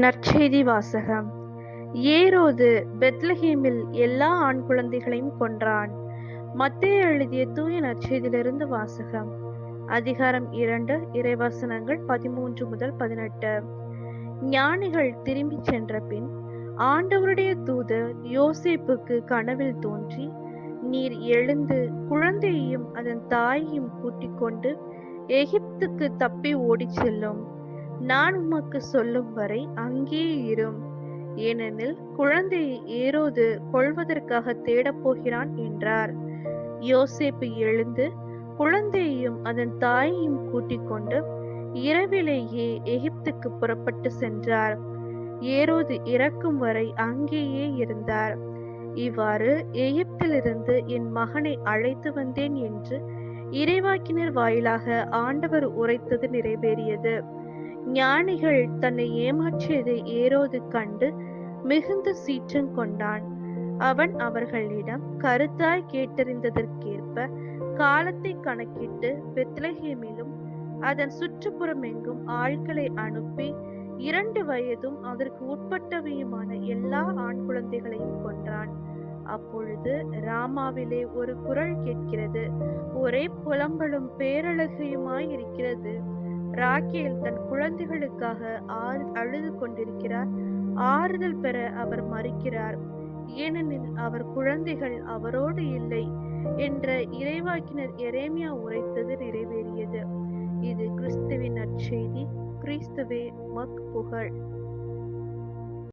நற்செய்தி வாசகம். ஏரோது பெத்லஹேமில் எல்லா ஆண் குழந்தைகளையும் கொன்றான். மத்தேயு எழுதிய தூய நற்செய்தியிலிருந்து வாசகம். அதிகாரம் 2, இறைவசனங்கள் 13 முதல் 18. ஞானிகள் திரும்பிச் சென்ற பின் ஆண்டவருடைய தூதர் யோசேப்புக்கு கனவில் தோன்றி, நீர் எழுந்து குழந்தையையும் அதன் தாயையும் கூட்டிக் கொண்டு எகிப்துக்கு தப்பி ஓடிச் செல்லும். நான் உமக்கு சொல்லும் வரை அங்கேயே இரும். ஏனெனில் குழந்தையை ஏரோது கொல்வதற்காக தேடப் போகிறான் என்றார். யோசேப்பு எழுந்து குழந்தையையும் அதன் தாயையும் கூட்டிக் கொண்டு இரவிலேயே எகிப்துக்கு புறப்பட்டு சென்றார். ஏரோது இறக்கும் வரை அங்கேயே இருந்தார். இவ்வாறு எகிப்திலிருந்து என் மகனை அழைத்து வந்தேன் என்று இறைவாக்கினர் வாயிலாக ஆண்டவர் உரைத்தது நிறைவேறியது. ஞானிகள் தன்னை ஏமாற்றியதை ஏரோது கண்டு மிகுந்த சீற்றம் கொண்டான். அவன் அவர்களிடம் கருத்தாய் கேட்டறிந்ததற்கேற்ப காலத்தை கணக்கிட்டு பெத்லஹேமிலும் அதன் சுற்றுப்புறமெங்கும் ஆட்களை அனுப்பி 2 வயதும் அதற்கு உட்பட்டவையுமான எல்லா ஆண் குழந்தைகளையும் கொன்றான். அப்பொழுது ராமாவிலே ஒரு குரல் கேட்கிறது, ஒரே புலம்பலும் பேரழுகையுமாயிருக்கிறது. ராகேல் தன் குழந்தைகளுக்காக அழுது கொண்டிருக்கிறார். ஆறுதல் பெற அவர் மறுக்கிறார், ஏனெனில் அவர் குழந்தைகள் அவரோடு இல்லை என்ற இறைவாக்கினர் எரேமியா உரைத்தது நிறைவேறியது. இது கிறிஸ்துவின் நற்செய்தி. கிறிஸ்துவே உமக்கு புகழ்.